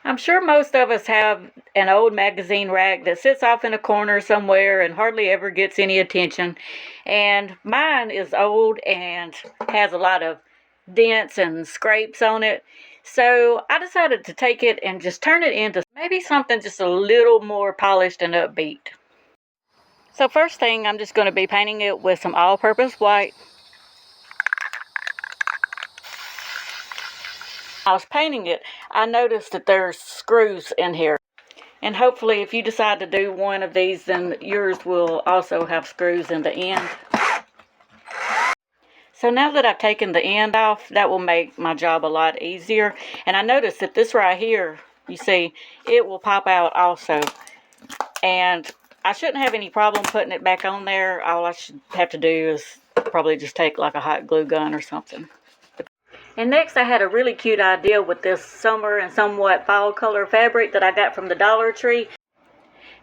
I'm sure most of us have an old magazine rack that sits off in a corner somewhere and hardly ever gets any attention. And mine is old and has a lot of dents and scrapes on it. So I decided to take it and just turn it into maybe something just a little more polished and upbeat. So first thing, I'm just going to be painting it with some all-purpose white. I was painting it, I noticed that there's screws in here. And hopefully if you decide to do one of these, then yours will also have screws in the end. So now that I've taken the end off, that will make my job a lot easier. And I noticed that this right here, you see, it will pop out also. And I shouldn't have any problem putting it back on there. All I should have to do is probably just take like a hot glue gun or something. And next I had a really cute idea with this summer and somewhat fall color fabric that I got from the Dollar Tree.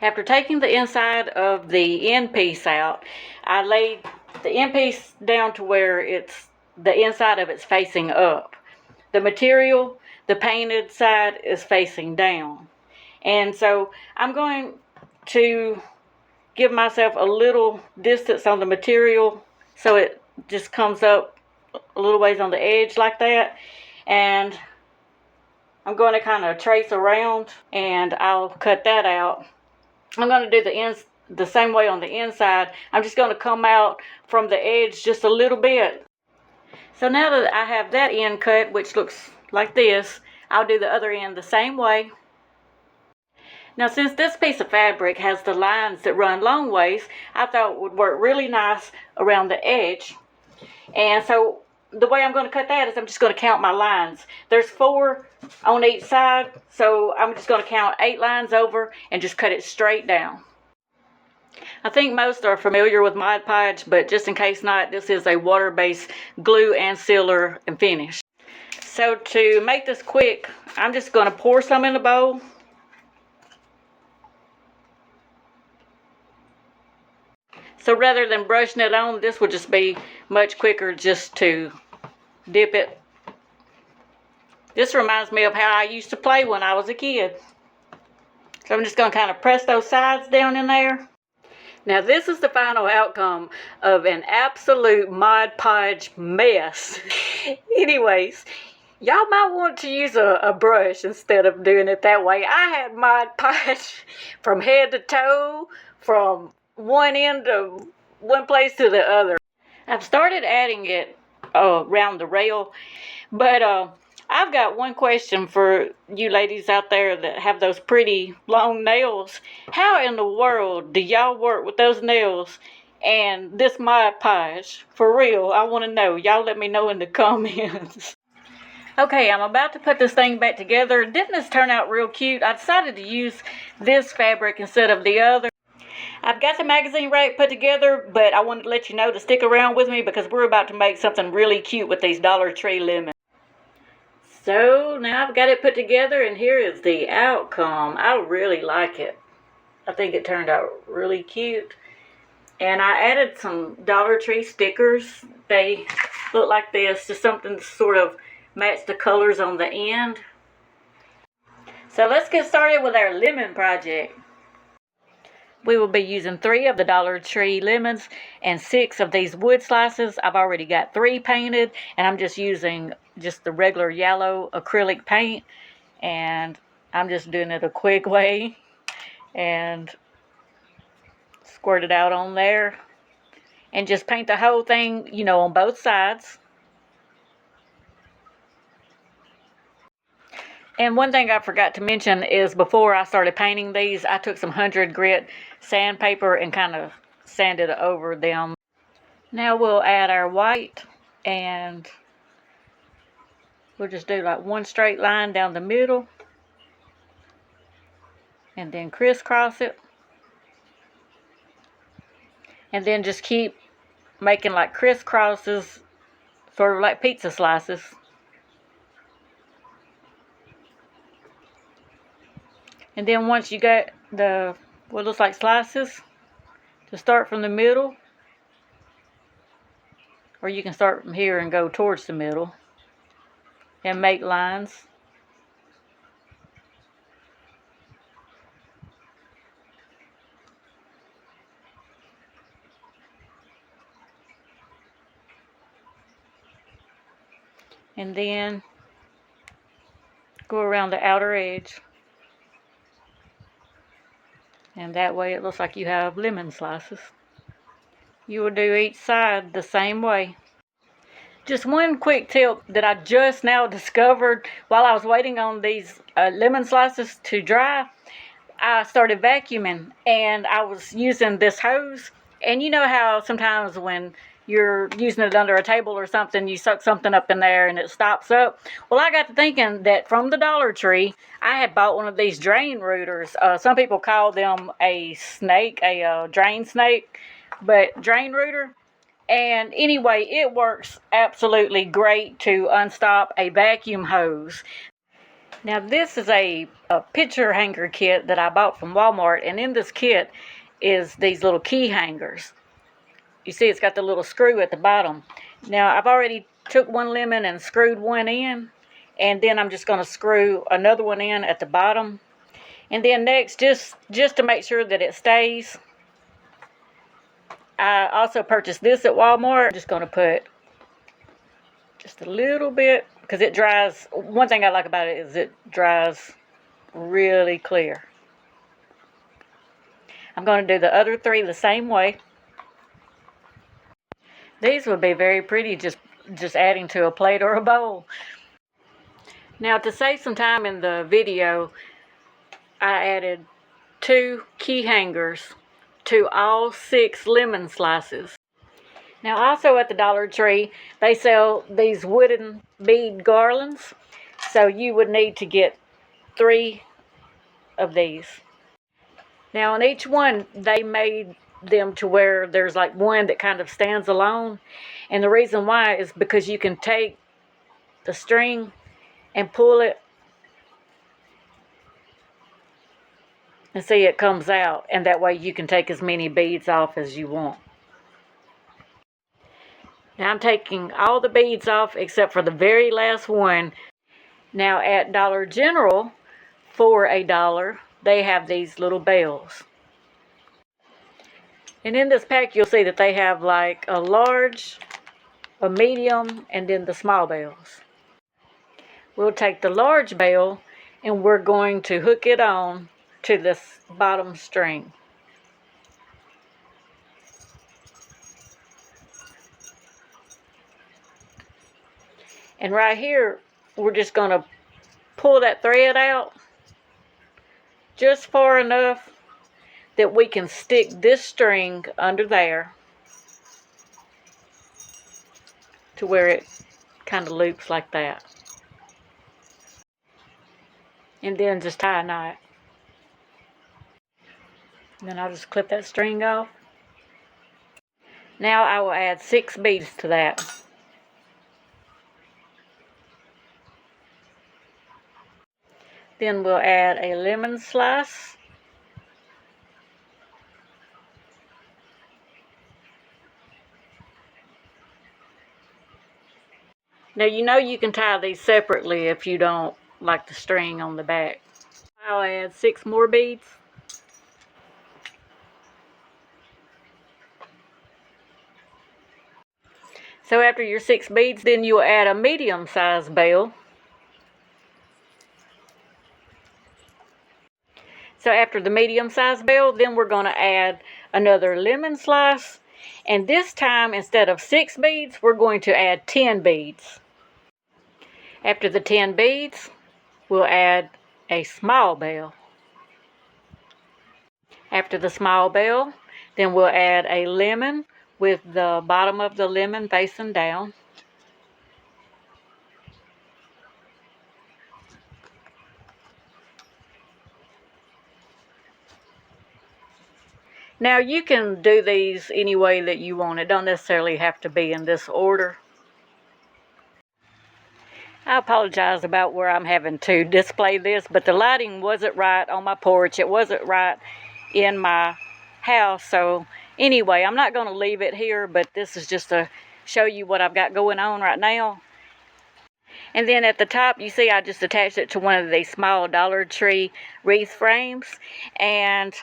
After taking the inside of the end piece out, I laid the end piece down to where the inside of it's facing up. The material, the painted side, is facing down. And so I'm going to give myself a little distance on the material so it just comes up a little ways on the edge like that. And I'm going to kind of trace around and I'll cut that out. I'm going to do the same way on the inside. I'm just going to come out from the edge just a little bit. So now that I have that end cut, which looks like this, I'll do the other end the same way. Now since this piece of fabric has the lines that run long ways, I thought it would work really nice around the edge. And so the way I'm going to cut that is I'm just going to count my lines. There's 4 on each side, so I'm just going to count 8 lines over and just cut it straight down. I think most are familiar with Mod Podge, but just in case not, this is a water-based glue and sealer and finish. So to make this quick, I'm just going to pour some in a bowl. So rather than brushing it on, this would just be much quicker just to dip it. This reminds me of how I used to play when I was a kid. So I'm just going to kind of press those sides down in there. Now this is the final outcome of an absolute Mod Podge mess. Anyways, y'all might want to use a brush instead of doing it that way. I had Mod Podge from head to toe, from one end of one place to the other. I've started adding it around the rail, but I've got one question for you ladies out there that have those pretty long nails. How in the world do y'all work with those nails and this Mod Podge? For real, I want to know. Y'all let me know in the comments. Okay, I'm about to put this thing back together. Didn't this turn out real cute? I decided to use this fabric instead of the other. I've got the magazine rack put together, but I wanted to let you know to stick around with me because we're about to make something really cute with these Dollar Tree lemons. So now I've got it put together and here is the outcome. I really like it. I think it turned out really cute. And I added some Dollar Tree stickers. They look like this, just something to sort of match the colors on the end. So let's get started with our lemon project. We will be using 3 of the Dollar Tree lemons and 6 of these wood slices. I've already got 3 painted and I'm just using just the regular yellow acrylic paint, and I'm just doing it a quick way and squirt it out on there and just paint the whole thing, you know, on both sides. And one thing I forgot to mention is before I started painting these, I took some 100 grit sandpaper and kind of sanded over them. Now we'll add our white and we'll just do like one straight line down the middle and then crisscross it. And then just keep making like crisscrosses, sort of like pizza slices. And then once you got the what looks like slices, to start from the middle, or you can start from here and go towards the middle and make lines. and then go around the outer edge. And that way it looks like you have lemon slices. You will do each side the same way. Just one quick tip that I just now discovered while I was waiting on these lemon slices to dry. I started vacuuming and I was using this hose. And you know how sometimes when you're using it under a table or something, you suck something up in there and it stops up. Well, I got to thinking that from the Dollar Tree, I had bought one of these drain rooters. Some people call them a snake, a drain snake, but drain rooter. And anyway, it works absolutely great to unstop a vacuum hose. Now this is a picture hanger kit that I bought from Walmart, and in this kit is these little key hangers. You see it's got the little screw at the bottom. Now I've already took one lemon and screwed one in, and then I'm just going to screw another one in at the bottom. And then next, just to make sure that it stays, I also purchased this at Walmart. I'm just going to put just a little bit, because it dries. One thing I like about it is it dries really clear. I'm going to do the other three the same way. These would be very pretty just adding to a plate or a bowl. Now to save some time in the video, I added 2 key hangers to all 6 lemon slices. Now also at the Dollar Tree, they sell these wooden bead garlands. So you would need to get 3 of these. Now on each one, they made them to where there's like one that kind of stands alone. And the reason why is because you can take the string and pull it and see it comes out. And that way you can take as many beads off as you want. Now I'm taking all the beads off except for the very last one. Now at Dollar General, for $1, they have these little bells. And in this pack you'll see that they have like a large, a medium, and then the small bells. We'll take the large bell and we're going to hook it on to this bottom string. And right here, we're just going to pull that thread out just far enough that we can stick this string under there to where it kind of loops like that. And then just tie a knot. And then I'll just clip that string off. Now I will add 6 beads to that. Then we'll add a lemon slice. Now you know you can tie these separately if you don't like the string on the back. I'll add 6 more beads. So after your 6 beads, then you'll add a medium-sized bell. So after the medium-sized bell, then we're going to add another lemon slice. And this time, instead of 6 beads, we're going to add 10 beads. After the 10 beads, we'll add a small bell. After the small bell, then we'll add a lemon with the bottom of the lemon facing down. Now you can do these any way that you want. It don't necessarily have to be in this order. I apologize about where I'm having to display this, but the lighting wasn't right on my porch. It wasn't right in my house. So anyway, I'm not going to leave it here, but this is just to show you what I've got going on right now. And then at the top, you see I just attached it to one of these small Dollar Tree wreath frames. And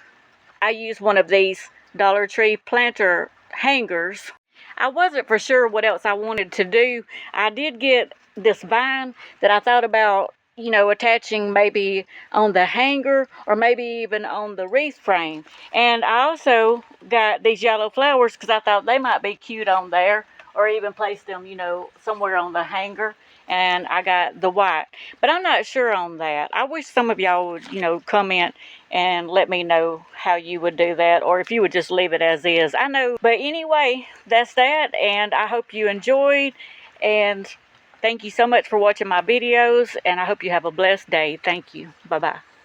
I use one of these Dollar Tree planter hangers. I wasn't for sure what else I wanted to do. I did get this vine that I thought about, you know, attaching maybe on the hanger or maybe even on the wreath frame. And I also got these yellow flowers because I thought they might be cute on there, or even place them, you know, somewhere on the hanger. And I got the white, but I'm not sure on that. I wish some of y'all would, you know, comment and let me know how you would do that, or if you would just leave it as is. I know, but anyway, that's that, and I hope you enjoyed, and thank you so much for watching my videos, and I hope you have a blessed day. Thank you. Bye-bye.